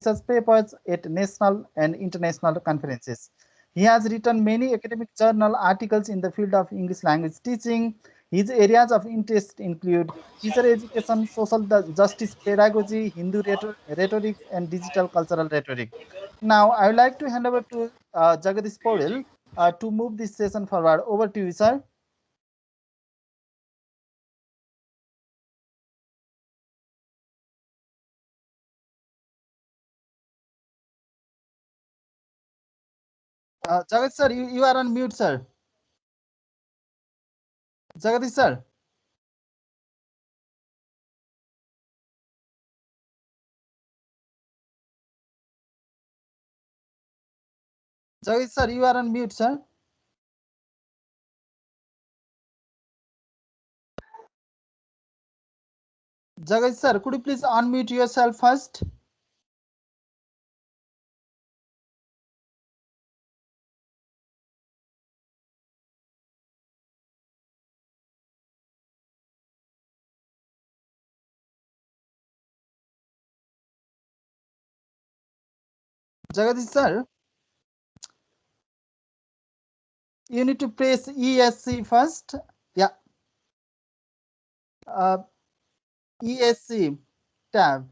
research papers at national and international conferences. He has written many academic journal articles in the field of English language teaching. His areas of interest include teacher education, social justice pedagogy, Hindu rhetoric, and digital cultural rhetoric. Now, I would like to hand over to Jagadish Paudel to move this session forward. Over to you, sir. Jagadish sir, you are on mute, sir. Jagadish sir. Jagadish sir, you are on mute, sir. Jagadish sir, could you please unmute yourself first? Jagadish sir, you need to press ESC first. Yeah, uh, ESC tab.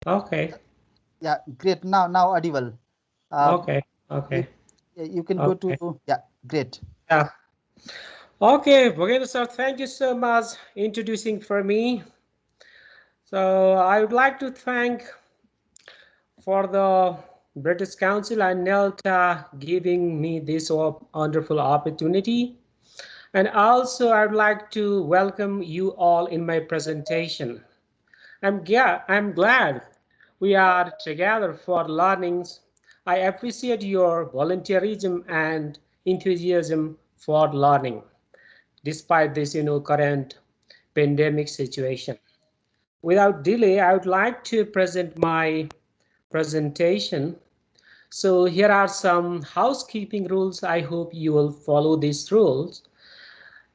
Okay. Yeah, great. Now audible. Uh, Okay. you Okay. you can go Okay. to, yeah, great. Yeah. Okay, Bhagirath sir, thank you so much introducing for me. So I would like to thank for the British Council and NELTA giving me this wonderful opportunity. And also I would like to welcome you all in my presentation. I'm glad we are together for learnings. I appreciate your volunteerism and enthusiasm for learning despite this current pandemic situation. Without delay, I would like to present my presentation. So here are some housekeeping rules. I hope you will follow these rules.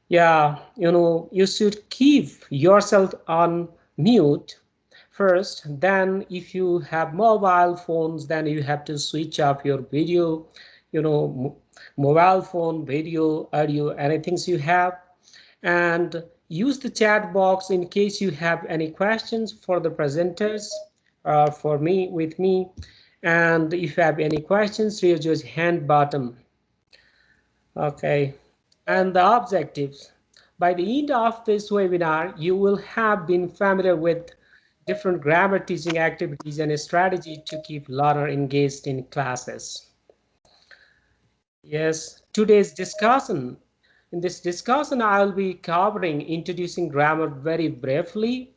Yeah, you should keep yourself on mute first. Then if you have mobile phones, then you have to switch off your video, mobile phone, video, audio, anything you have, and use the chat box in case you have any questions for the presenters, for me, with me. And if you have any questions, raise your hand button. Okay. And the objectives. By the end of this webinar, you will have been familiar with different grammar teaching activities and a strategy to keep learner engaged in classes. Yes, today's discussion. In this discussion, I'll be covering introducing grammar very briefly,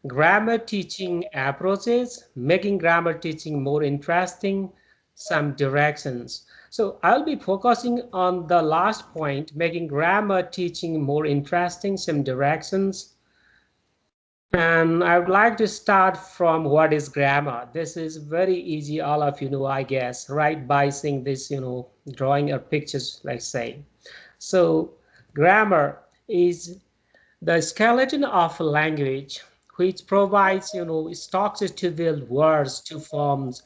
grammar teaching approaches, making grammar teaching more interesting, some directions. So I'll be focusing on the last point, making grammar teaching more interesting, some directions. And I would like to start from what is grammar. This is very easy, all of you know, I guess, right? By seeing this, drawing or pictures, let's say. So grammar is the skeleton of a language which provides, structure to build words to forms,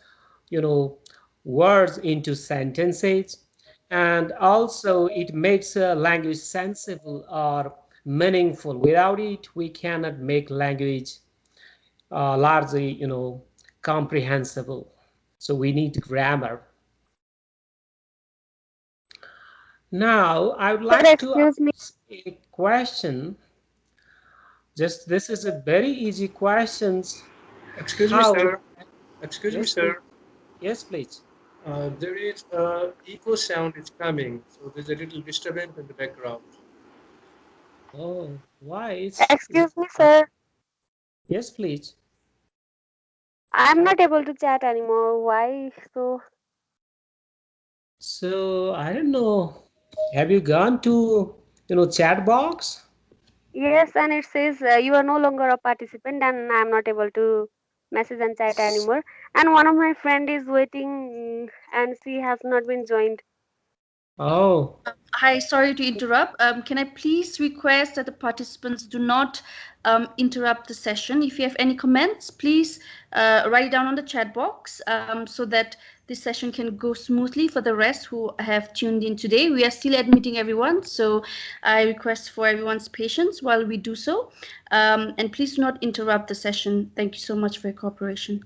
you know, words into sentences. And also it makes a language sensible or meaningful. Without it, we cannot make language largely, comprehensible. So we need grammar. Now, I would Sir, like to excuse me. ask a question. Just this is a very easy questions. Excuse me, How? sir. Excuse me, Yes, please. sir. Yes, please. There is a echo sound is coming, so there's a little disturbance in the background. Oh, why? Is it? Excuse me, sir. Yes, please. I'm not able to chat anymore. Why so? So I don't know. Have you gone to chat box? Yes, and it says you are no longer a participant, and I'm not able to message and chat anymore. And one of my friend is waiting, and she has not been joined. Oh, Hi, sorry to interrupt. Can I please request that the participants do not interrupt the session? If you have any comments, please write it down on the chat box so that this session can go smoothly for the rest who have tuned in today. We are still admitting everyone, so I request for everyone's patience while we do so. And please do not interrupt the session. Thank you so much for your cooperation.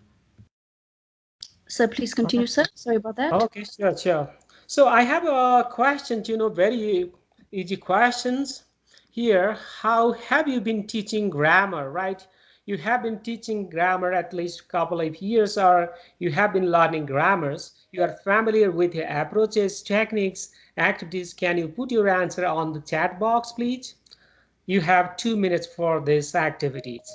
Sir, please continue, sir. Sorry about that. okay, sure, sure. So I have a question, very easy questions here. How have you been teaching grammar, right? You have been teaching grammar at least a couple of years, or you have been learning grammars. You are familiar with the approaches, techniques, activities. Can you put your answer on the chat box, please? You have 2 minutes for these activities.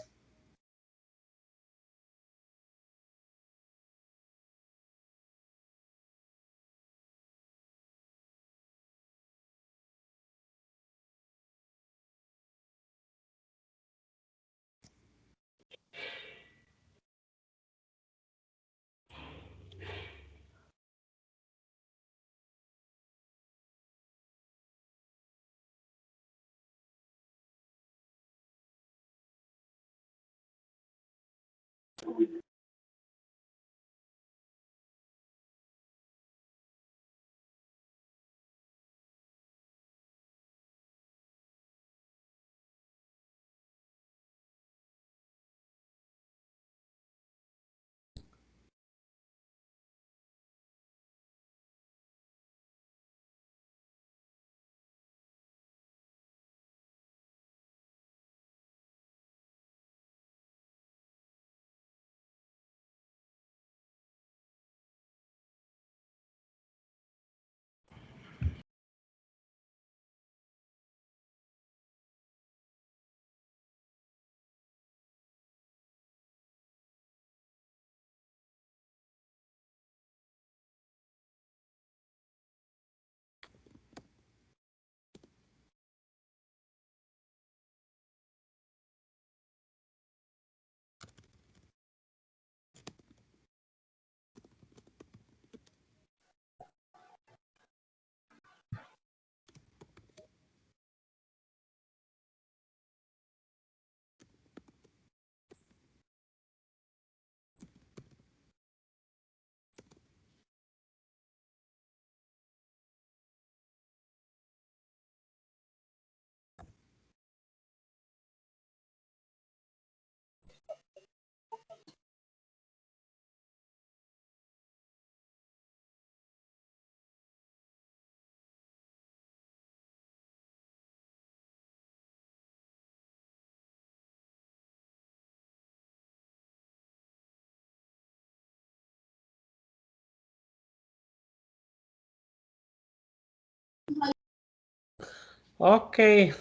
Okay,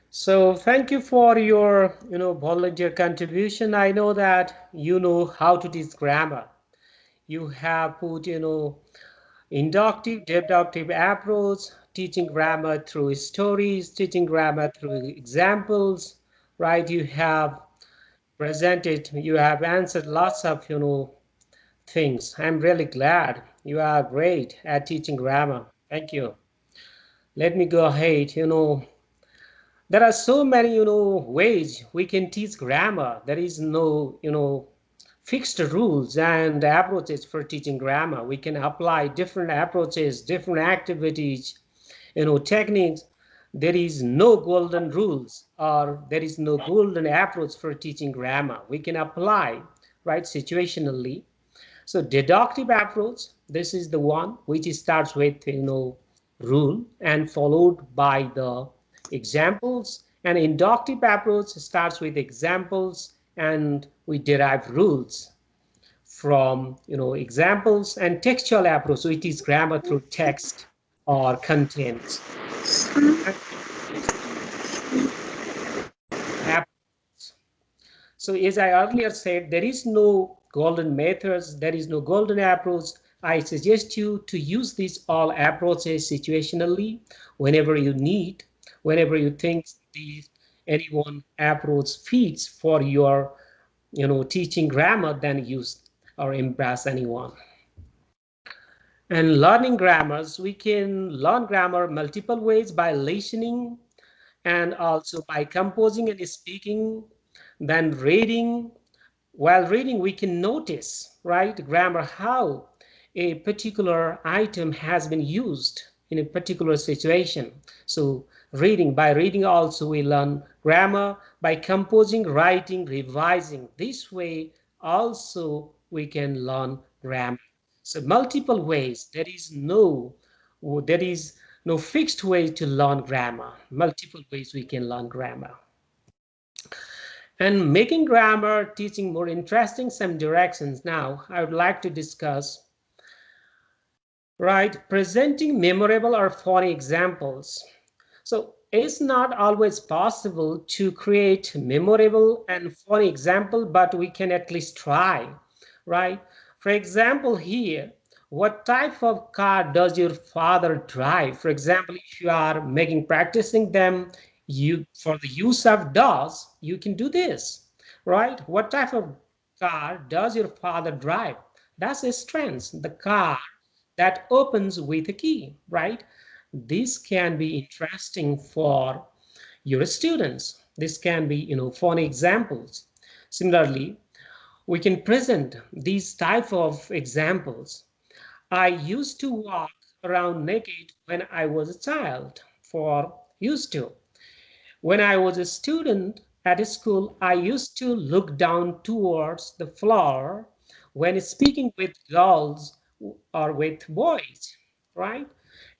so thank you for your, volunteer contribution. I know that you know how to teach grammar. You have put, inductive, deductive approach, teaching grammar through stories, teaching grammar through examples, right? You have presented, you have answered lots of, things. I'm really glad. You are great at teaching grammar. Thank you. Let me go ahead, there are so many ways we can teach grammar. There is no fixed rules and approaches for teaching grammar. We can apply different approaches, different activities, techniques. There is no golden rules or there is no golden approach for teaching grammar. We can apply, right, situationally. So deductive approach, this is the one which starts with rule and followed by the examples. And inductive approach starts with examples and we derive rules from examples. And textual approach, so it is grammar through text or content. So as I earlier said, there is no golden methods, there is no golden approach. I suggest you to use these all approaches situationally whenever you need, whenever you think the anyone approach feeds for your teaching grammar, then use or embrace anyone. And learning grammars, we can learn grammar multiple ways: by listening, and also by composing and speaking, then reading. While reading, we can notice, right, grammar, how a particular item has been used in a particular situation. So by reading also we learn grammar. By composing, writing, revising, this way also we can learn grammar. So multiple ways. There is no fixed way to learn grammar. Multiple ways we can learn grammar. And making grammar teaching more interesting, some directions now I would like to discuss. Right, presenting memorable or funny examples. So it's not always possible to create memorable and funny example, but we can at least try, right? For example, here, what type of car does your father drive? For example, if you are practicing them, for the use of does, you can do this, right? What type of car does your father drive? That's a strength, the car that opens with a key, right? This can be interesting for your students. This can be, funny examples. Similarly, we can present these type of examples. I used to walk around naked when I was a child. For used to. When I was a student at school, I used to look down towards the floor when speaking with girls or with boys, right?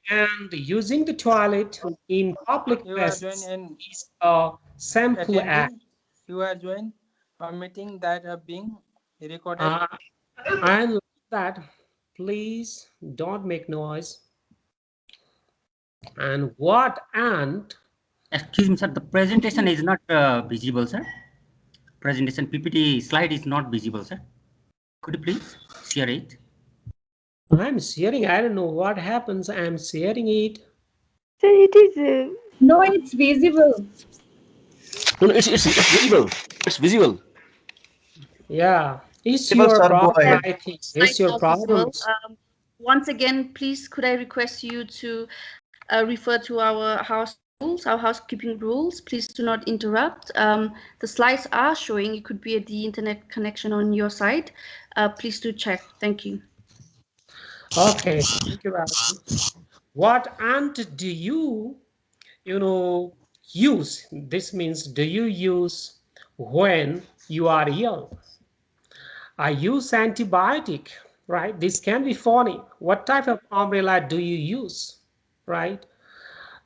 And using the toilet in public You are joined places and is a simple act. attending. You are joined a meeting that are being recorded. Uh, I love that. Please don't make noise. And what and Excuse me, sir. The presentation is not visible, sir. Presentation PPT slide is not visible, sir. Could you please share it? I'm sharing. I don't know what happens. I'm sharing it. So it is. No, it's visible. No, no, it's visible. It's visible. Yeah, it's People, your sir, go problem. ahead. I think it's Slides your are visible. problems. Once again, please could I request you to refer to our house rules, our housekeeping rules. Please do not interrupt. The slides are showing. It could be the internet connection on your side. Please do check. Thank you. Okay, thank you, Ravi. What ant do use? This means, do you use when you are ill? I use antibiotic, right? This can be funny. What type of umbrella do you use, right?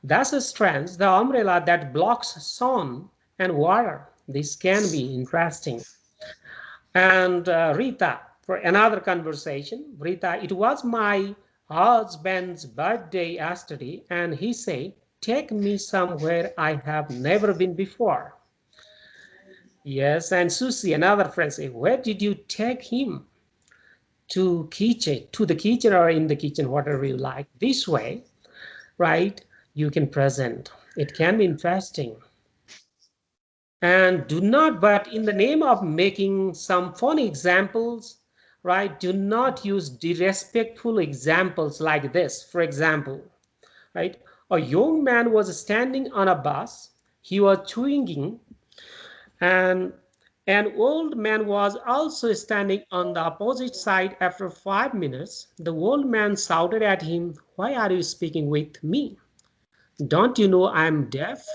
That's a strength, the umbrella that blocks sun and water. This can be interesting. And Rita, for another conversation, Rita, it was my husband's birthday yesterday, and he said, take me somewhere I have never been before. Yes, and Susie, another friend, say, where did you take him? To the kitchen or in the kitchen, whatever you like. This way, right, you can present. It can be interesting. And do not, but in the name of making some funny examples, right, do not use disrespectful examples like this. For example, right, a young man was standing on a bus, he was chewing, and an old man was also standing on the opposite side. After 5 minutes, the old man shouted at him, why are you speaking with me? Don't you know I'm deaf?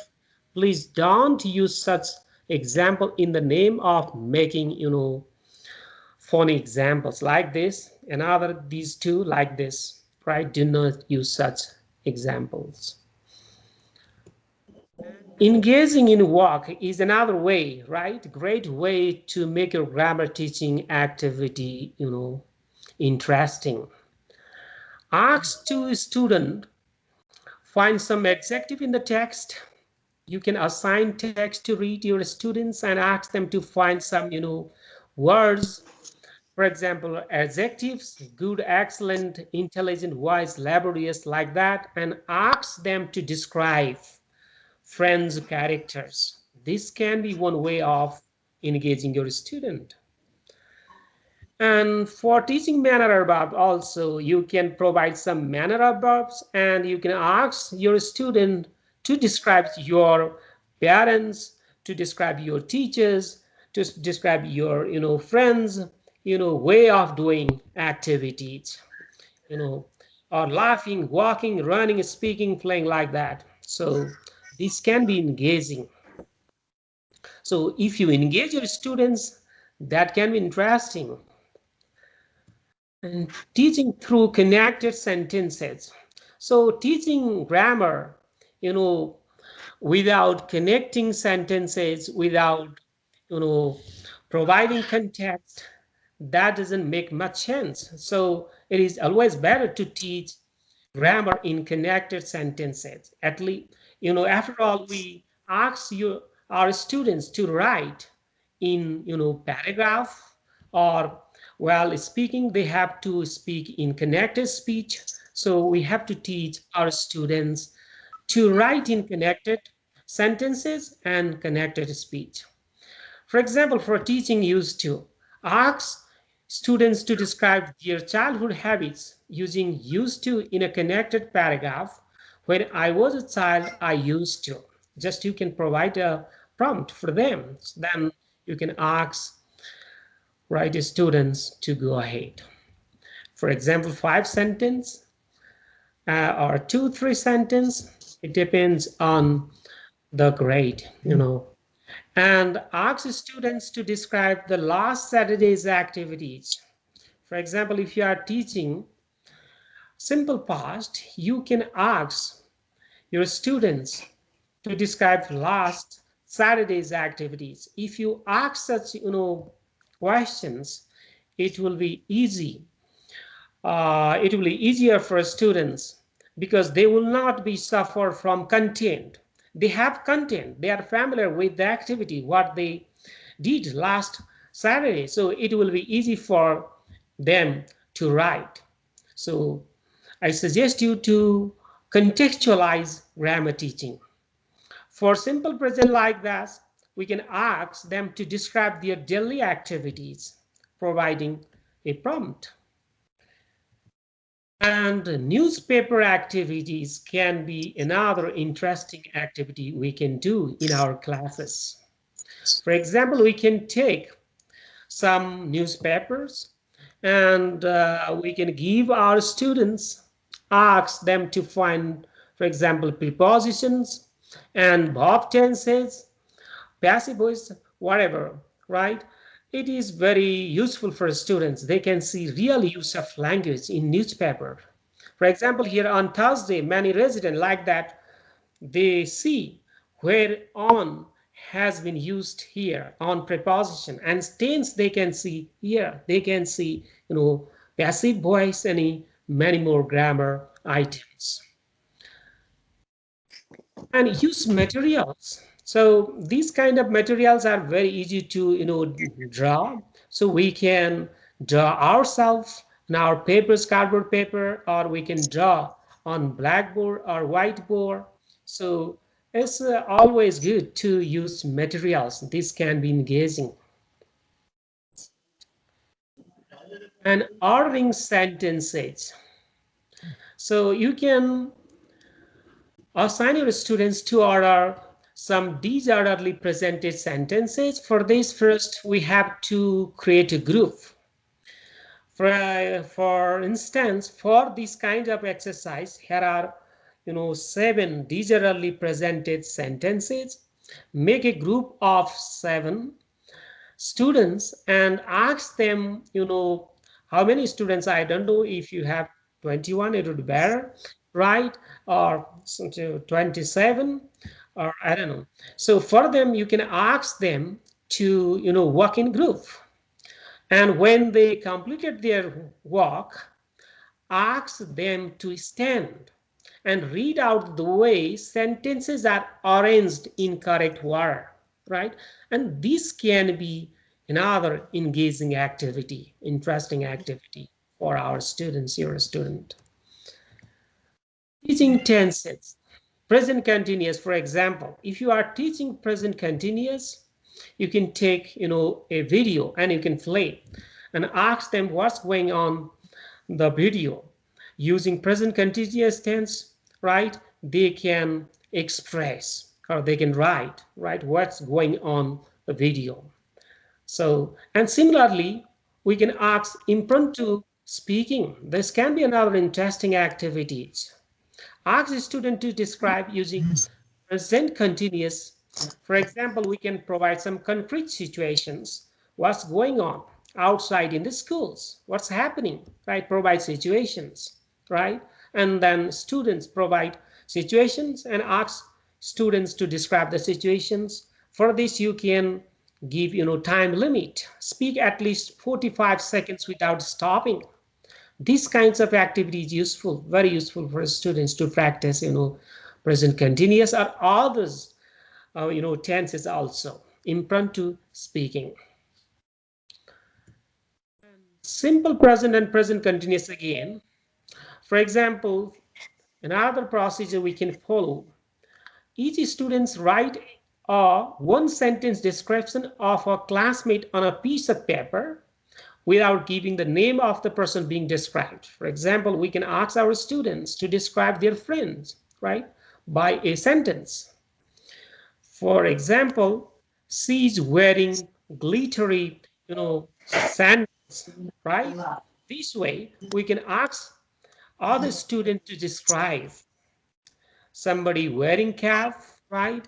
Please don't use such example in the name of making, funny examples like this. Another, these two like this, right? Do not use such examples. Engaging in work is another way, right? Great way to make your grammar teaching activity, interesting. Ask to a student, find some adjective in the text. You can assign text to read your students and ask them to find some, words. For example, adjectives, good, excellent, intelligent, wise, laborious, like that, and ask them to describe friends' characters. This can be one way of engaging your student. And for teaching manner verb also, you can provide some manner verbs, and you can ask your student to describe your parents, to describe your teachers, to describe your friends, way of doing activities, or laughing, walking, running, speaking, playing, like that. So this can be engaging. So if you engage your students, that can be interesting. And teaching through connected sentences. So teaching grammar, without connecting sentences, without, providing context, that doesn't make much sense. So it is always better to teach grammar in connected sentences. At least, after all, we ask our students to write in, paragraph, or while speaking, they have to speak in connected speech. So we have to teach our students to write in connected sentences and connected speech. For example, for teaching used to, ask students to describe their childhood habits using used to in a connected paragraph. When I was a child, I used to. Just you can provide a prompt for them. Then you can ask students to go ahead. For example, 5 sentence or 2-3 sentence. It depends on the grade, and ask students to describe the last Saturday's activities. For example, if you are teaching simple past, you can ask your students to describe last Saturday's activities. If you ask such questions, it will be easy. It will be easier for students, because they will not be suffer from content. They have content, they are familiar with the activity, what they did last Saturday, so it will be easy for them to write. So I suggest you to contextualize grammar teaching. For simple present like that, we can ask them to describe their daily activities, providing a prompt. And newspaper activities can be another interesting activity we can do in our classes. For example, we can take some newspapers, and we can give our students, ask them to find, for example, prepositions and verb tenses, passive voice, whatever, right? It is very useful for students. They can see real use of language in newspaper. For example, here on Thursday, many residents like that, they see where on has been used here, on preposition, and tense they can see here. They can see, passive voice, and many more grammar items. And use materials. So these kind of materials are very easy to draw. So we can draw ourselves on our papers, cardboard paper, or we can draw on blackboard or whiteboard. So it's always good to use materials. This can be engaging. And ordering sentences. So you can assign your students to order some disorderly presented sentences. For this, first we have to create a group. For instance, for this kind of exercise, here are 7 disorderly presented sentences. Make a group of 7 students and ask them, how many students, I don't know, if you have 21, it would be better, right? Or 27, or I don't know. So for them, you can ask them to, work in group. And when they completed their work, ask them to stand and read out the way sentences are arranged in correct order, right? And this can be another engaging activity, interesting activity for our students, your student. Teaching tenses. Present continuous, for example, if you are teaching present continuous, you can take a video and you can play and ask them what's going on the video. Using present continuous tense, right, they can express or they can write what's going on the video. So, and similarly, we can ask impromptu speaking. This can be another interesting activities. Ask the student to describe using present continuous. For example, we can provide some concrete situations. What's going on outside in the schools? What's happening, right? Provide situations, right? And then students provide situations and ask students to describe the situations. For this, you can give, time limit. Speak at least 45 seconds without stopping. These kinds of activities useful, very useful for students to practice, present continuous or others, tenses also, impromptu speaking. Simple present and present continuous again. For example, another procedure we can follow. Each student write a one sentence description of a classmate on a piece of paper without giving the name of the person being described. For example, we can ask our students to describe their friends, right, by a sentence. For example, she's wearing glittery, sandals, right? This way, we can ask other students to describe somebody wearing cap, right?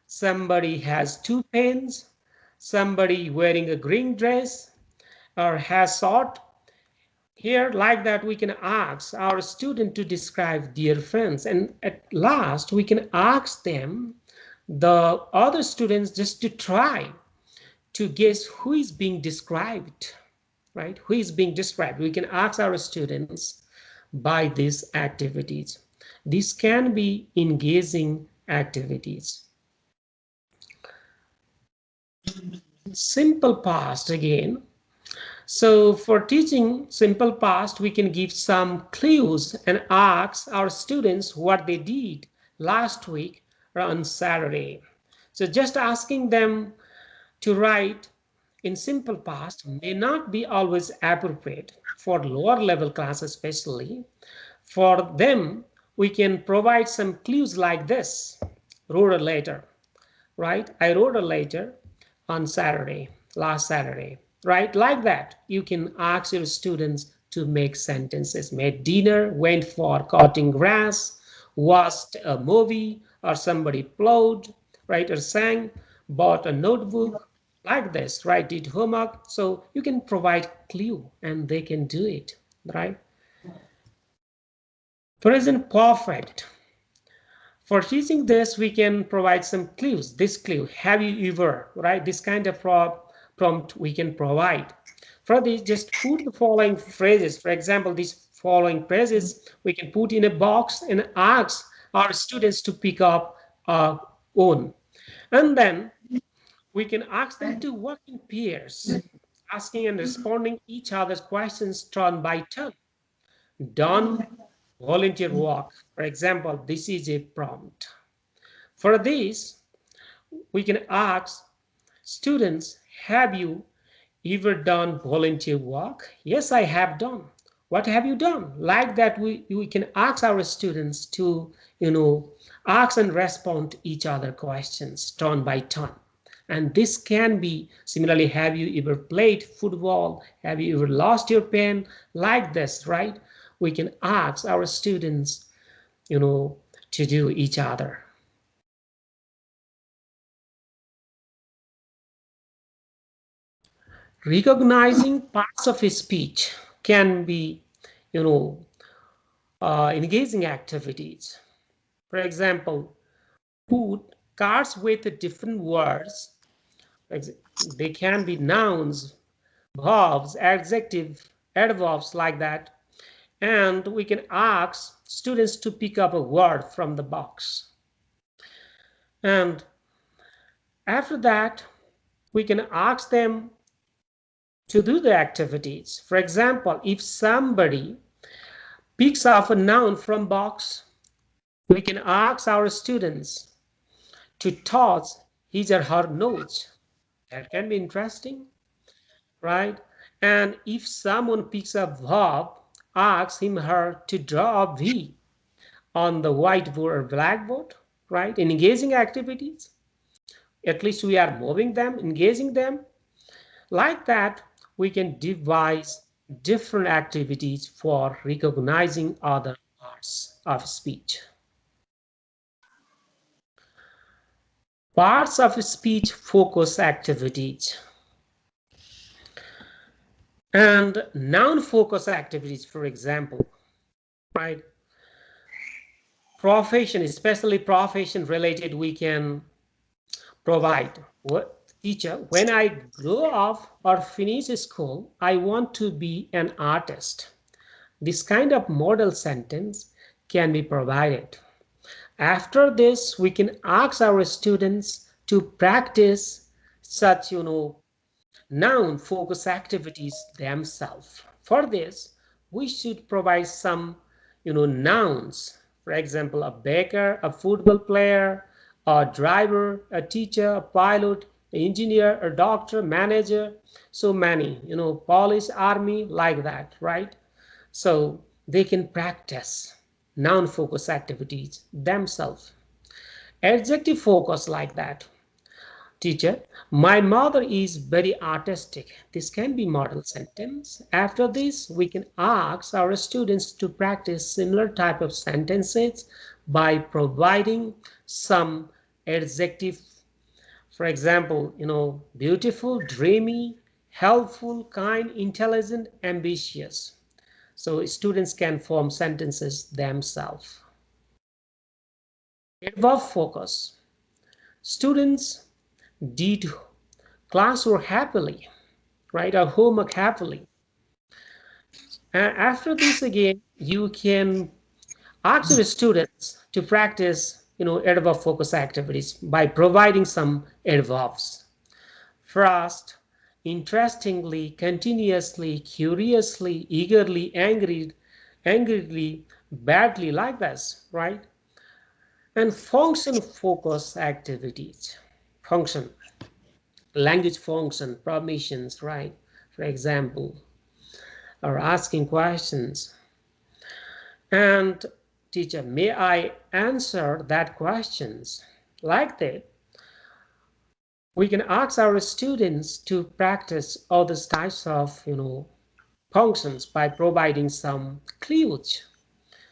Somebody has two pens, somebody wearing a green dress, or has short here. Like that, we can ask our student to describe their friends, and at last we can ask them, the other students, just to try to guess who is being described, right? Who is being described. We can ask our students by these activities. These can be engaging activities. Simple past again. So for teaching simple past, we can give some clues and ask our students what they did last week or on Saturday. So just asking them to write in simple past may not be always appropriate for lower level classes, especially. For them, we can provide some clues like this. Wrote a letter, right? I wrote a letter on Saturday, last Saturday, right? Like that, you can ask your students to make sentences. Made dinner, went for cutting grass, watched a movie, or somebody plowed, right? Or sang, bought a notebook, like this, right? Did homework. So you can provide clue and they can do it, right? Present perfect. For teaching this, we can provide some clues. This clue, have you ever, right? This kind of prompt we can provide. For this, just put the following phrases. For example, these following phrases we can put in a box and ask our students to pick up own. And then we can ask them to work in pairs, asking and responding each other's questions turn by turn. Done volunteer work. For example, this is a prompt. For this, we can ask students, have you ever done volunteer work? Yes, I have done. What have you done? Like that, we can ask our students to, ask and respond to each other questions turn by turn. And this can be similarly, have you ever played football? Have you ever lost your pen? Like this, right? We can ask our students, to do each other. Recognizing parts of his speech can be, engaging activities. For example, put cards with different words. They can be nouns, verbs, adverbs, like that. And we can ask students to pick up a word from the box. And after that, we can ask them to do the activities. For example, if somebody picks up a noun from box, we can ask our students to toss his or her nose. That can be interesting, right? And if someone picks a verb, ask him or her to draw a V on the whiteboard or blackboard, right? In engaging activities, at least we are moving them, engaging them. Like that, we can devise different activities for recognizing other parts of speech. Parts of speech focus activities and noun focus activities, for example, right? Profession, especially profession related, we can provide. What teacher, when I grow up or finish school, I want to be an artist. This kind of model sentence can be provided. After this, we can ask our students to practice such, noun focus activities themselves. For this, we should provide some, nouns. For example, a baker, a football player, a driver, a teacher, a pilot, an engineer, a doctor, manager, so many, police, army, like that, right? So they can practice noun focus activities themselves. Adjective focus, like that. Teacher, my mother is very artistic. This can be model sentence. After this, we can ask our students to practice similar type of sentences by providing some adjective. For example, beautiful, dreamy, helpful, kind, intelligent, ambitious. So students can form sentences themselves. Verb focus. Students did classwork happily, right? Or homework happily. And after this, again, you can ask your students to practice, adverb focus activities by providing some adverbs. First, interestingly, continuously, curiously, eagerly, angrily, badly, like this, right? And function focus activities. Function, language function, permissions, right? For example, or asking questions. And teacher, may I answer that questions? Like that, we can ask our students to practice all these types of, functions by providing some clues.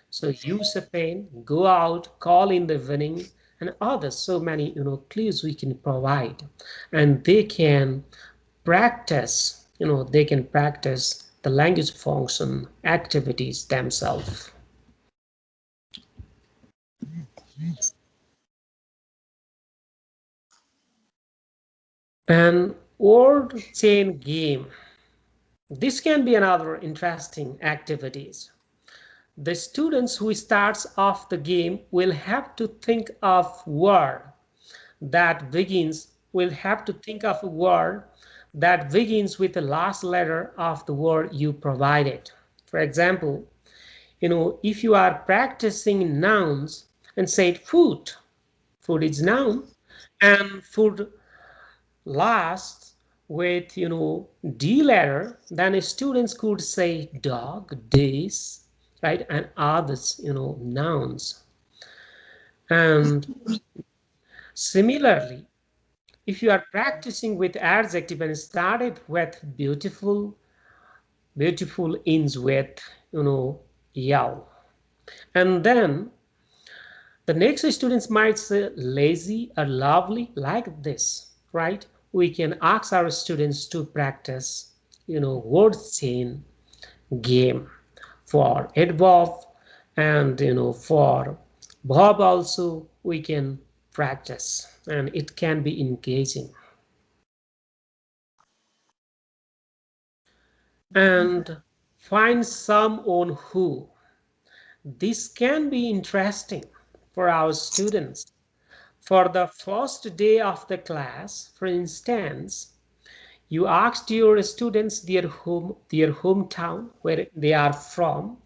So use a pen, go out, call in the evening, and others, so many, clues we can provide. And they can practice, the language function activities themselves. An word chain game. This can be another interesting activities. The students who starts off the game will have to think of word that begins with the last letter of the word you provided. For example, if you are practicing nouns and say food is noun, and food lasts with D letter, then students could say dog, days, right, and others, nouns. And similarly, if you are practicing with adjective and started with beautiful ends with yell, and then the next students might say lazy or lovely, like this, right? We can ask our students to practice word chain game for adverb, and for verb also we can practice, and it can be engaging. And find some on who. This can be interesting for our students. For the first day of the class, for instance, you asked your students their hometown, where they are from,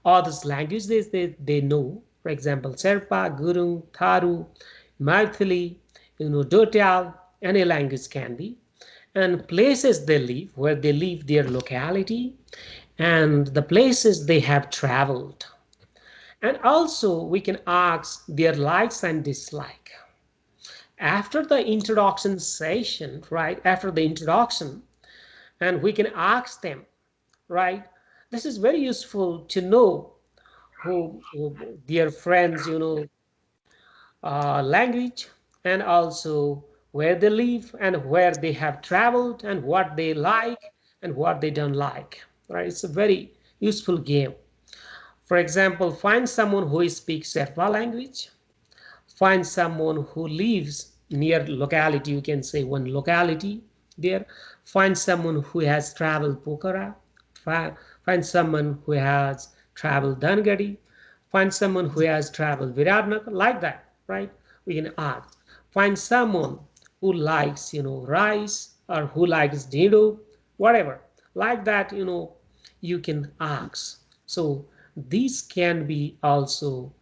or this language they know, For example, Sherpa, Gurung, Tharu, Maithili, Dotal, any language can be. And places they live, where they live, their locality, and the places they have traveled. And also we can ask their likes and dislike. After the introduction session, right, after the introduction, and we can ask them, right, this is very useful to know who their friends, language, and also where they live and where they have traveled and what they like and what they don't like, right? It's a very useful game. For example, find someone who speaks Sherpa language, find someone who lives near locality, you can say one locality there, find someone who has traveled Pokhara, find someone who has traveled Dangadi, find someone who has traveled Viratnagar, like that, right? We can ask. Find someone who likes, rice, or who likes dido, whatever, like that, you can ask. So these can be also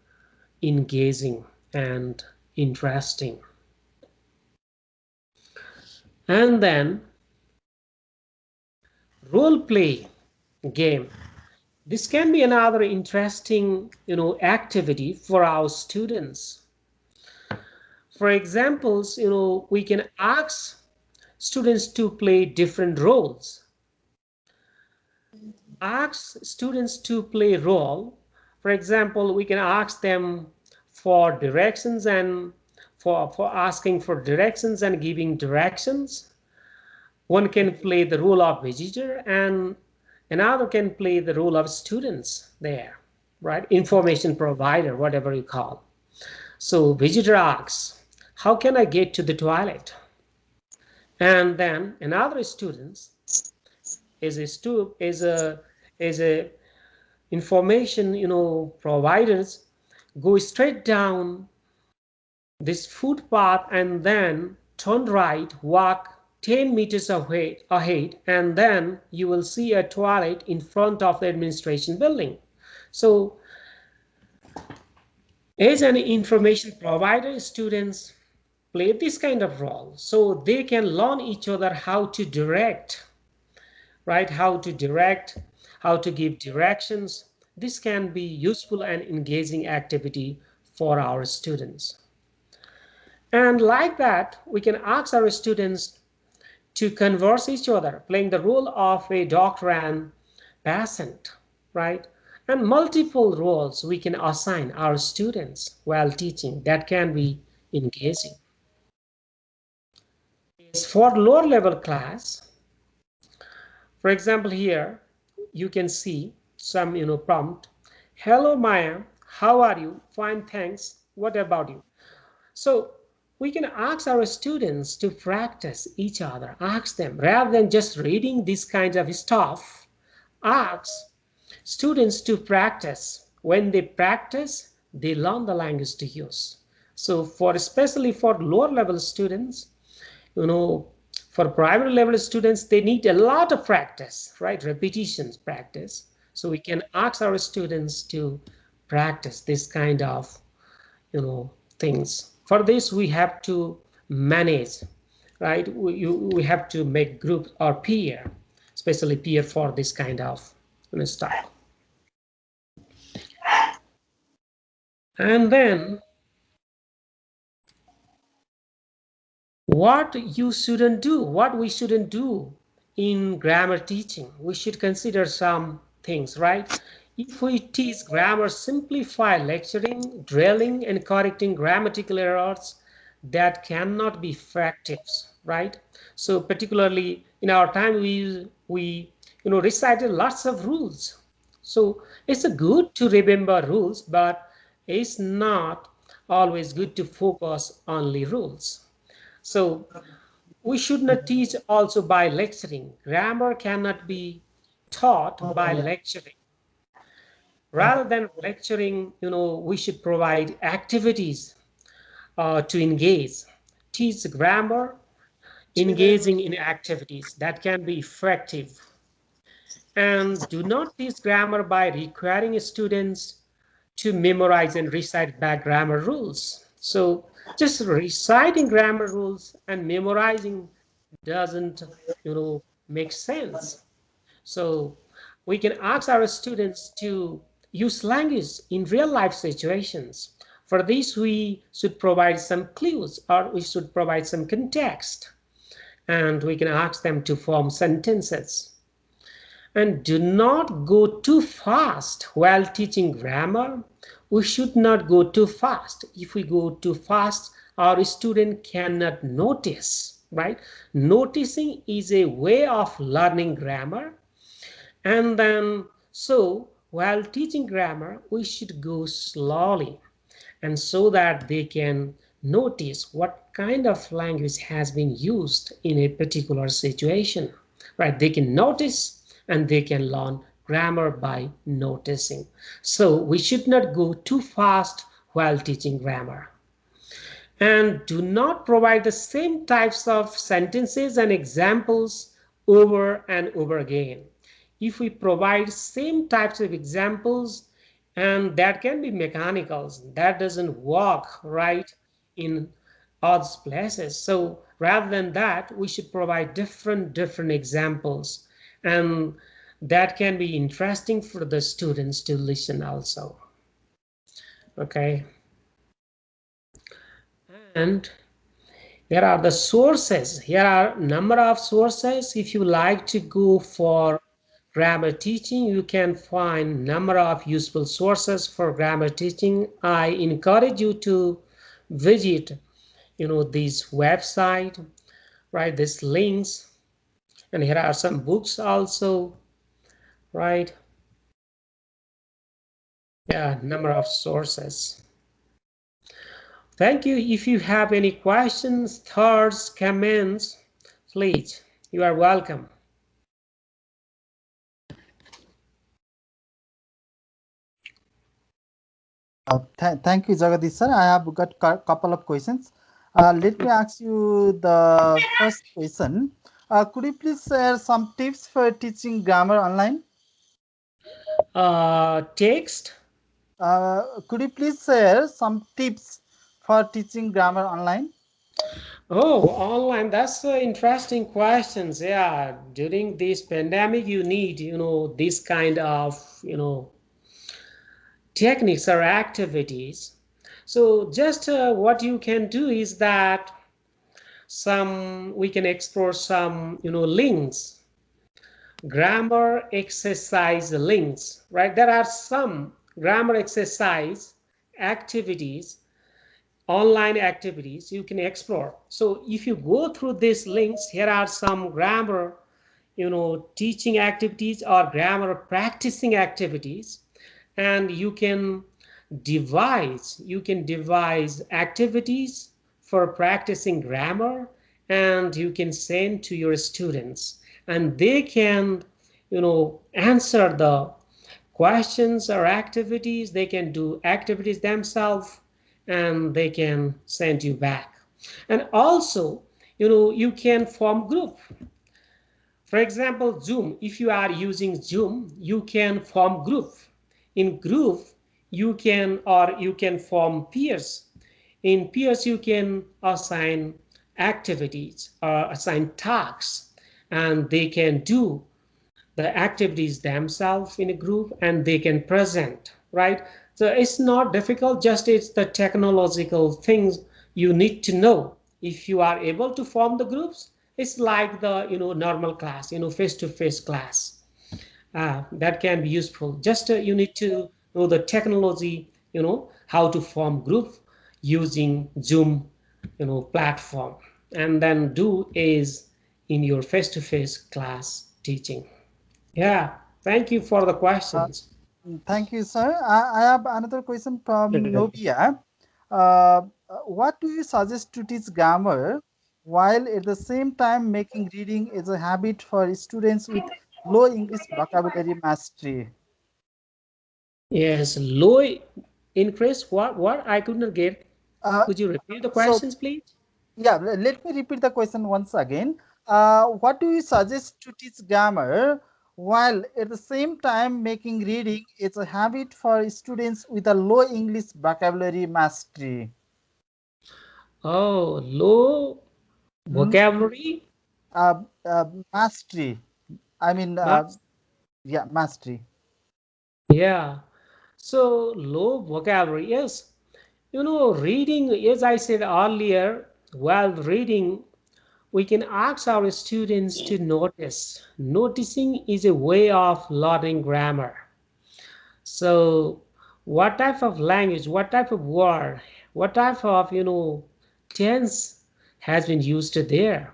engaging and interesting. And then role play game. This can be another interesting, activity for our students. For examples, we can ask students to play different roles. Ask students to play role. For example, we can ask them for directions and for asking for directions and giving directions. One can play the role of visitor and another can play the role of students there, right? Information provider, whatever you call. So visitor asks, how can I get to the toilet? And then another student is a information, providers go straight down this footpath and then turn right, walk 10 meters ahead, and then you will see a toilet in front of the administration building. So as an information provider, students play this kind of role so they can learn each other how to direct, right? How to direct, how to give directions. This can be useful and engaging activity for our students. And like that, we can ask our students to converse each other, playing the role of a doctor and patient, right? And multiple roles we can assign our students while teaching that can be engaging. As for lower level class, for example, here you can see some prompt. Hello Maya, how are you? Fine, thanks. What about you? So we can ask our students to practice each other, ask them rather than just reading this kind of stuff. Ask students to practice. When they practice, they learn the language to use. So especially for lower level students, for primary level students, they need a lot of practice, right? Repetitions practice. So we can ask our students to practice this kind of, things. For this, we have to manage, right? We have to make groups or peer, especially peer for this kind of stuff. And then what we shouldn't do in grammar teaching. We should consider some things, right? If we teach grammar, simplify lecturing, drilling, and correcting grammatical errors, that cannot be effective, right? So particularly in our time, we recited lots of rules. So it's a good to remember rules, but it's not always good to focus only rules. So we should not teach also by lecturing. Grammar cannot be taught by lecturing. Rather than lecturing, we should provide activities to engage. Teach grammar, engaging in activities that can be effective. And do not teach grammar by requiring students to memorize and recite back grammar rules. So just reciting grammar rules and memorizing doesn't, make sense. So we can ask our students to use language in real life situations. For this, we should provide some clues or we should provide some context. And we can ask them to form sentences. And do not go too fast while teaching grammar. We should not go too fast. If we go too fast, our student cannot notice, right? Noticing is a way of learning grammar. And then, so while teaching grammar, we should go slowly and so that they can notice what kind of language has been used in a particular situation, right? They can notice and they can learn grammar by noticing. So we should not go too fast while teaching grammar. And do not provide the same types of sentences and examples over and over again. If we provide same types of examples, and that can be mechanicals, that doesn't work right in odd places. So rather than that, we should provide different examples, and that can be interesting for the students to listen also. Okay. And there are the sources. Here are number of sources. If you like to go for grammar teaching, you can find number of useful sources for grammar teaching. I encourage you to visit, this website, right? These links, and here are some books also, right? Yeah, number of sources. Thank you. If you have any questions, thoughts, comments, please, you are welcome. Thank you, Jagadish sir. I have got couple of questions. Let me ask you the first question. Could you please share some tips for teaching grammar online? Text. Could you please share some tips for teaching grammar online? Oh, online. That's interesting questions. Yeah, during this pandemic, you need, this kind of, techniques or activities. So just what you can do is that we can explore some, links, grammar exercise links, right? There are some grammar exercise activities, online activities you can explore. So if you go through these links, here are some grammar, teaching activities or grammar practicing activities, and you can devise activities for practicing grammar, and you can send to your students, and they can, answer the questions or activities. They can do activities themselves, and they can send you back. And also, you can form group. For example, Zoom. If you are using Zoom, you can form group. In group, you can form peers. In peers, you can assign activities or assign tasks, and they can do the activities themselves in a group, and they can present, right? So it's not difficult, just it's the technological things you need to know. If you are able to form the groups, it's like the, normal class, face-to-face class. That can be useful. Just you need to know the technology, how to form group using Zoom, platform, and then do is in your face-to-face class teaching. Yeah, thank you for the Uh, questions. Thank you, sir. I have another question from Novia. Uh, what do you suggest to teach grammar while at the same time making reading as a habit for students with low English vocabulary mastery? Yes, low increase. What I could not get. Uh, Could you repeat the so, questions, please? yeah, let me repeat the question once again. What do you suggest to teach grammar while at the same time making reading it's a habit for students with a low English vocabulary mastery. Oh, low Hmm? vocabulary. Uh, Mastery. I mean, Mas- yeah, mastery. Yeah. So low vocabulary. Yes. Reading, as I said earlier, while reading, we can ask our students to notice. Noticing is a way of learning grammar. So, what type of language, what type of word, what type of, tense has been used there?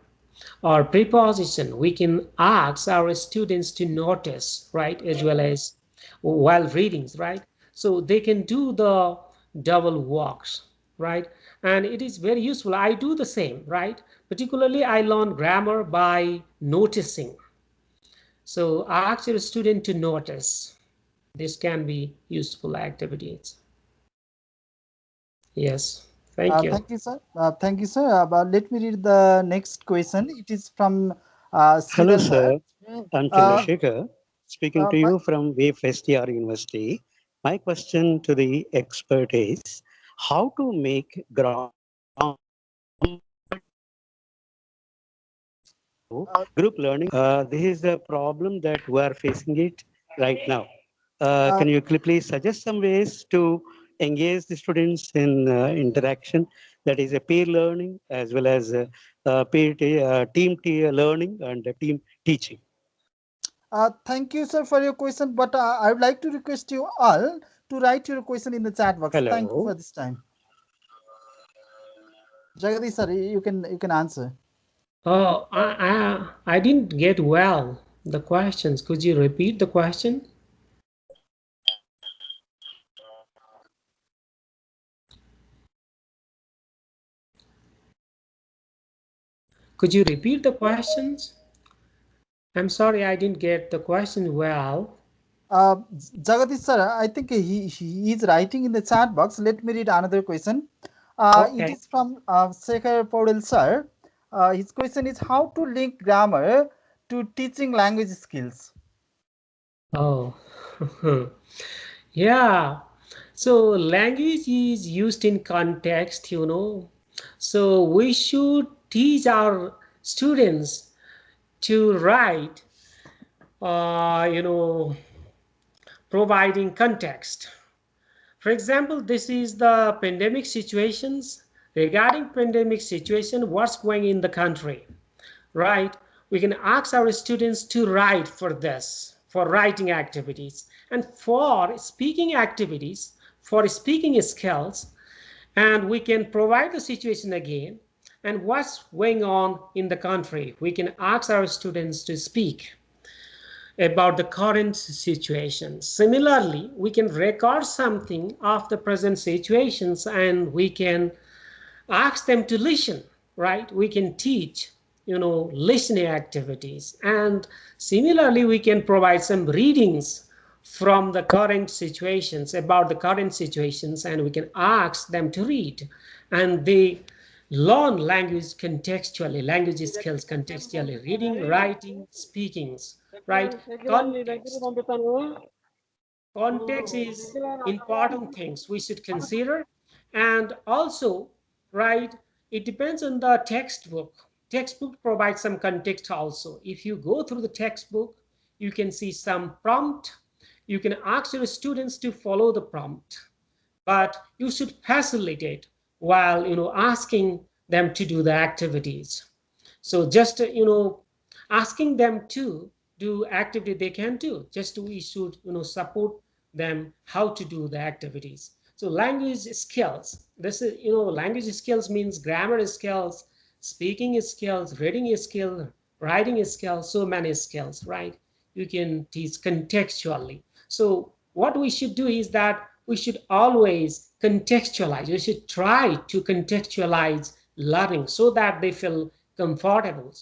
Or preposition, we can ask our students to notice, right, as well as while readings, right? So they can do the double walks, right? And it is very useful. I do the same, right? Particularly I learn grammar by noticing. So ask your student to notice. This can be useful activities. Yes, thank you. Thank you, sir. Thank you, sir. But let me read the next question. It is from Hello, Sridhar. sir. I'm Uh, Chandrasekhar, speaking to my, you from WAVE SDR University. My question to the expert is how to make grammar group learning. This is the problem that we are facing it right now. uh, Can you please suggest some ways to engage the students in interaction, that is a peer learning as well as team learning and team teaching? Thank you, sir, for your question. But I would like to request you all to write your question in the chat box. Thank you Hello. for this time. Jagadish, sir, you can answer. Oh, I didn't get well the questions. Could you repeat the question? Could you repeat the questions? I'm sorry, I didn't get the question well. Jagadish, sir, I think he is writing in the chat box. Let me read another question. It Okay. is from Shekhar Podel, sir. His question is how to link grammar to teaching language skills. Oh, yeah. So language is used in context. So we should teach our students to write, providing context. For example, this is the pandemic situations. Regarding pandemic situation, what's going in the country, right? We can ask our students to write for this, for writing activities, and for speaking activities, for speaking skills, and we can provide the situation again and what's going on in the country. We can ask our students to speak about the current situation. Similarly, we can record something of the present situations and we can ask them to listen, right? We can teach, listening activities. And similarly, we can provide some readings from the current situations, about the current situations, and we can ask them to read. And they learn language contextually, language skills contextually, reading, writing, speakings, right? Context. Context is important things we should consider. And also, right, it depends on the textbook provides some context also. If you go through the textbook, you can see some prompt. You can ask your students to follow the prompt, but you should facilitate while asking them to do the activities. So just asking them to do activity they can do, just we should support them how to do the activities. So language skills, this is language skills means grammar skills, speaking skills, reading skill, writing skills, so many skills, right? You can teach contextually. So what we should do is that we should always contextualize, we should try to contextualize learning so that they feel comfortable.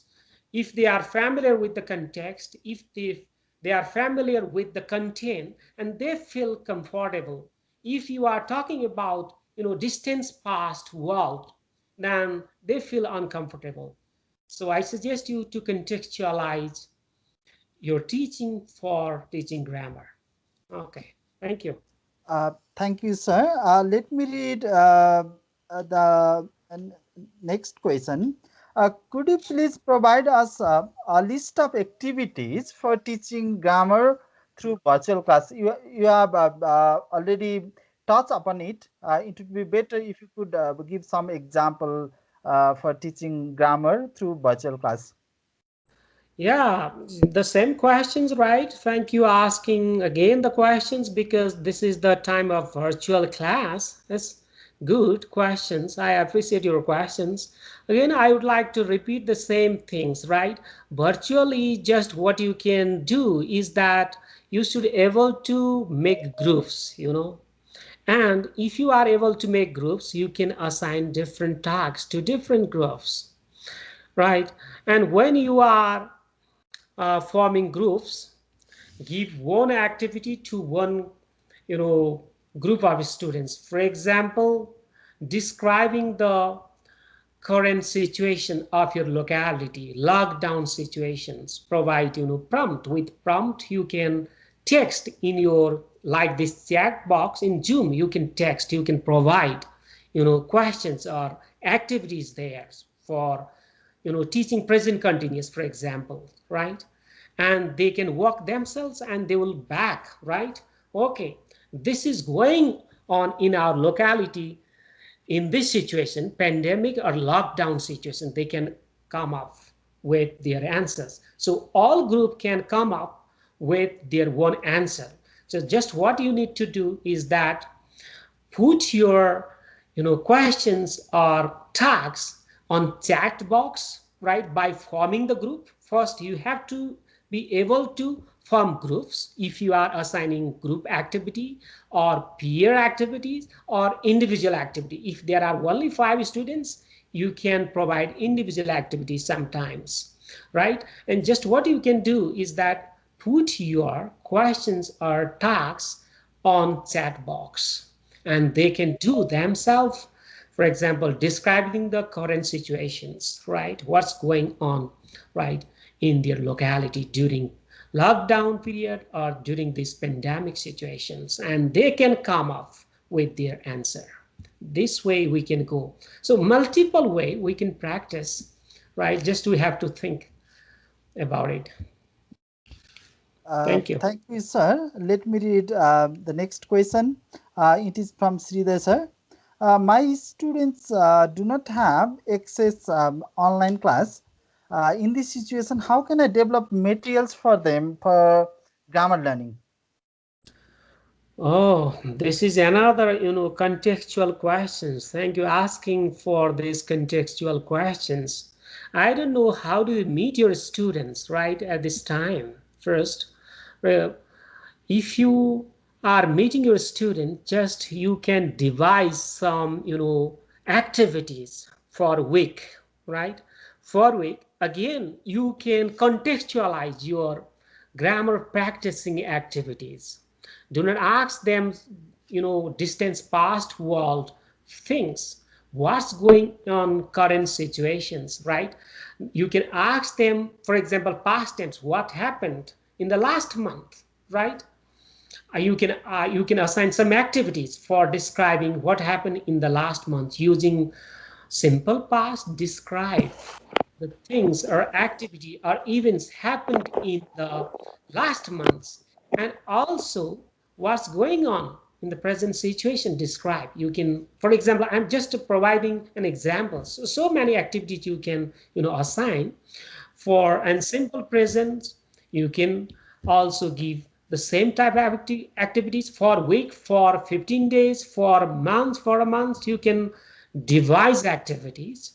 If they are familiar with the context, if they are familiar with the content and they feel comfortable. If you are talking about distance past world, then they feel uncomfortable. So I suggest you to contextualize your teaching for teaching grammar. Okay, thank you. Thank you, sir. Let me read the next question. Could you please provide us a list of activities for teaching grammar through virtual class? You have already touched upon it. It would be better if you could give some example for teaching grammar through virtual class. Yeah, the same questions, right? Thank you asking again the questions, because this is the time of virtual class. That's good questions. I appreciate your questions. Again, I would like to repeat the same things, right? Virtually, just what you can do is that you should able to make groups, and if you are able to make groups, you can assign different tasks to different groups, right? And when you are forming groups, give one activity to one group of students. For example, describing the current situation of your locality, lockdown situations, provide prompt. With prompt you can text in your, like this chat box in Zoom, you can text, you can provide questions or activities there for teaching present continuous, for example, right? And they can work themselves and they will back, right? Okay, this is going on in our locality. In this situation, pandemic or lockdown situation, they can come up with their answers. So all group can come up with their one answer. So just what you need to do is that put your questions or tags on chat box, right? By forming the group, first you have to be able to form groups if you are assigning group activity or peer activities or individual activity. If there are only 5 students, you can provide individual activities sometimes, right? And just what you can do is that put your questions or tasks on chat box, and they can do themselves. For example, describing the current situations, right? What's going on, right, in their locality during lockdown period or during these pandemic situations, and they can come up with their answer. This way we can go. So multiple way we can practice, right? Just we have to think about it. Thank you. Thank you, sir. Let me read the next question. It is from Sridhar, sir. My students do not have access online class. In this situation, how can I develop materials for them for grammar learning? Oh, this is another, contextual questions. Thank you asking for these contextual questions. I don't know how do you meet your students, right, at this time. First, well, if you are meeting your student, just you can devise some activities for a week, right? For a week, again you can contextualize your grammar practicing activities. Do not ask them distance past world things, what's going on current situations, right? You can ask them, for example, past tense, what happened in the last month, right? You can assign some activities for describing what happened in the last month using simple past. Describe the things or activity or events happened in the last months, and also what's going on in the present situation. Describe. You can, for example, I'm just providing an example. So many activities you can assign for, and simple present. You can also give the same type of activities for a week, for 15 days, for a month. For a month you can devise activities,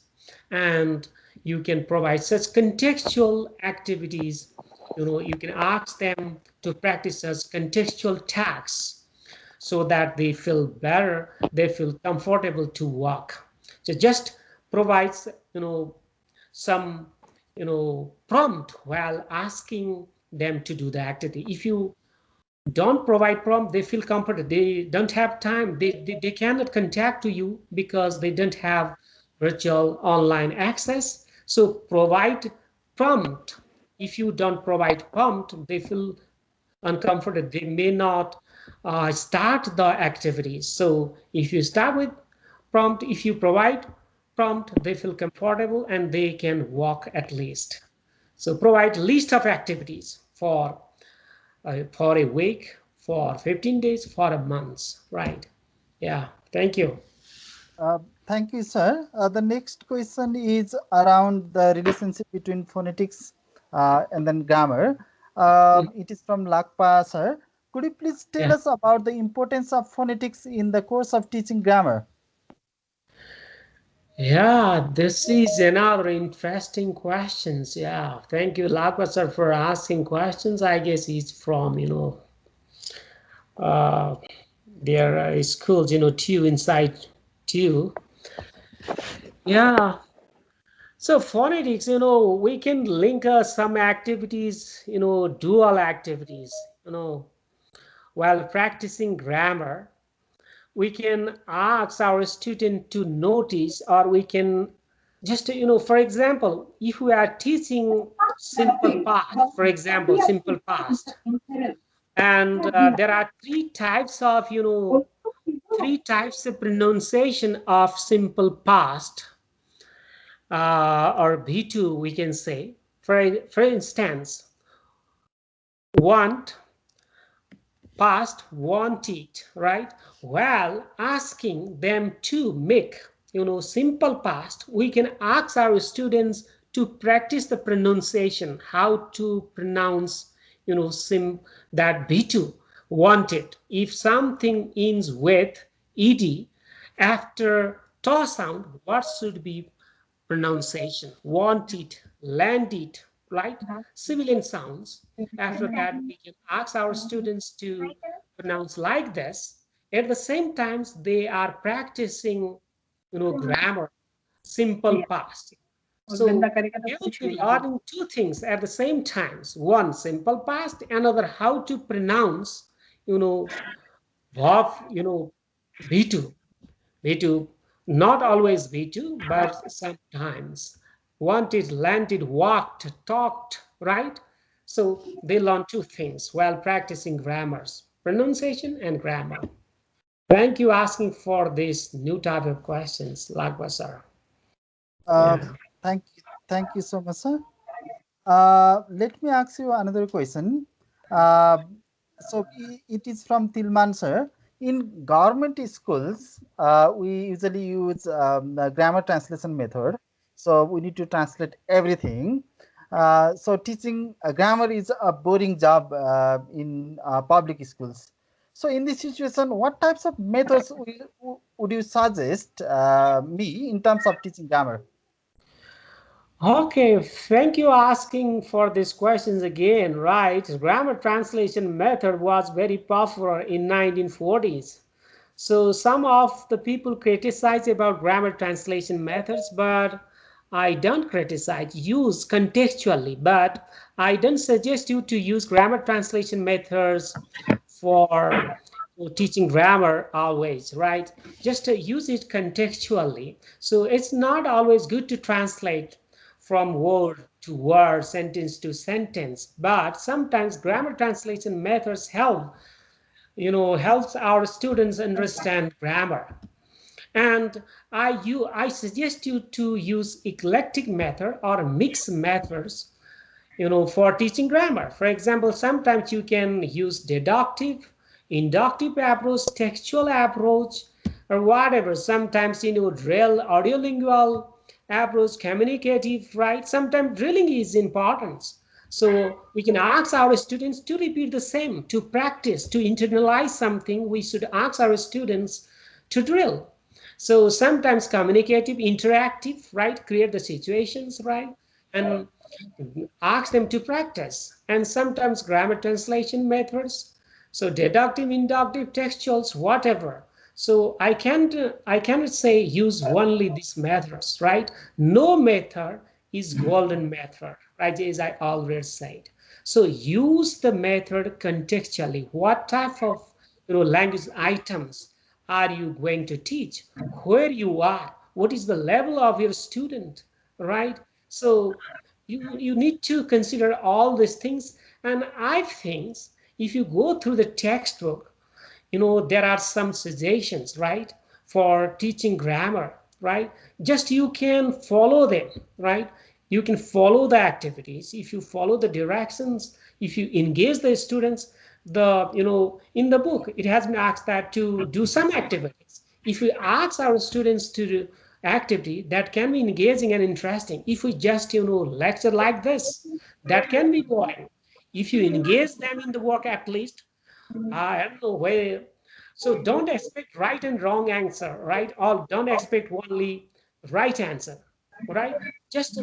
and you can provide such contextual activities. You can ask them to practice as contextual tasks so that they feel better, they feel comfortable to work. So just provides some prompt while asking them to do the activity. If you don't provide prompt, they feel comfortable, they don't have time, they cannot contact to you because they don't have virtual online access. So provide prompt if you don't provide prompt, they feel uncomfortable. They may not start the activities. So if you start with prompt, if you provide prompt, they feel comfortable and they can walk at least. So provide list of activities for a week, for 15 days, for a month, right? Yeah, thank you. Thank you, sir. The next question is around the relationship between phonetics and then grammar. It is from Lakpa, sir. Could you please tell Yeah. us about the importance of phonetics in the course of teaching grammar? Yeah, this is another interesting questions. Yeah, thank you, Lakwa sir, for asking questions. I guess it's from, uh, their schools, TU inside TU. Yeah, so phonetics, we can link some activities, dual activities, while practicing grammar. We can ask our student to notice, or we can just, for example, if we are teaching simple past, for example, simple past, and there are three types of pronunciation of simple past, or B2, we can say. For instance, want, past, wanted, right? While asking them to make, simple past, we can ask our students to practice the pronunciation, how to pronounce, that B2, wanted. If something ends with ed after to sound, what should be pronunciation? Wanted, landed, right? Sibilant sounds. After that, we can ask our students to pronounce like this. At the same time, they are practicing, grammar, simple past. So they will be learning two things at the same time. One, simple past, another, how to pronounce, verb, B2. B2, not always B2, but sometimes. Wanted, landed, walked, talked, right? So they learn two things while practicing grammars, pronunciation and grammar. Thank you asking for this new type of questions, Lagwa sir. Uh, Yeah. thank you so much, sir. Let me ask you another question. It is from Tilman, sir. In government schools, we usually use the grammar translation method. So we need to translate everything. So teaching grammar is a boring job in public schools. So in this situation, what types of methods would you suggest me in terms of teaching grammar? Okay, thank you asking for these questions again, right? Grammar translation method was very popular in 1940s. So some of the people criticize about grammar translation methods, but I don't criticize. Use contextually, but I don't suggest you to use grammar translation methods for teaching grammar always, right? Just use it contextually. So it's not always good to translate from word to word, sentence to sentence, but sometimes grammar translation methods helps our students understand grammar. And I suggest you to use eclectic method or mixed methods, for teaching grammar. For example, sometimes you can use deductive, inductive approach, textual approach, or whatever. Sometimes, drill, audiolingual approach, communicative, right? Sometimes drilling is important. So we can ask our students to repeat the same, to practice, to internalize something. We should ask our students to drill. So sometimes communicative, interactive, right? Create the situations, right? And ask them to practice. And sometimes grammar translation methods, so deductive, inductive, textuals, whatever. So I cannot say use only these methods, right? No method is golden method, right? As I always said. So use the method contextually. What type of language items are you going to teach? Where you are? What is the level of your student, right? So you need to consider all these things. And I think if you go through the textbook, there are some suggestions, right, for teaching grammar, right? Just you can follow them, right? You can follow the activities. If you follow the directions, if you engage the students, in the book it has been asked that to do some activities. If we ask our students to do activity that can be engaging and interesting, if we just lecture like this, that can be boring. If you engage them in the work, at least I don't know where. So don't expect right and wrong answer, right? Or don't expect only right answer, right? Just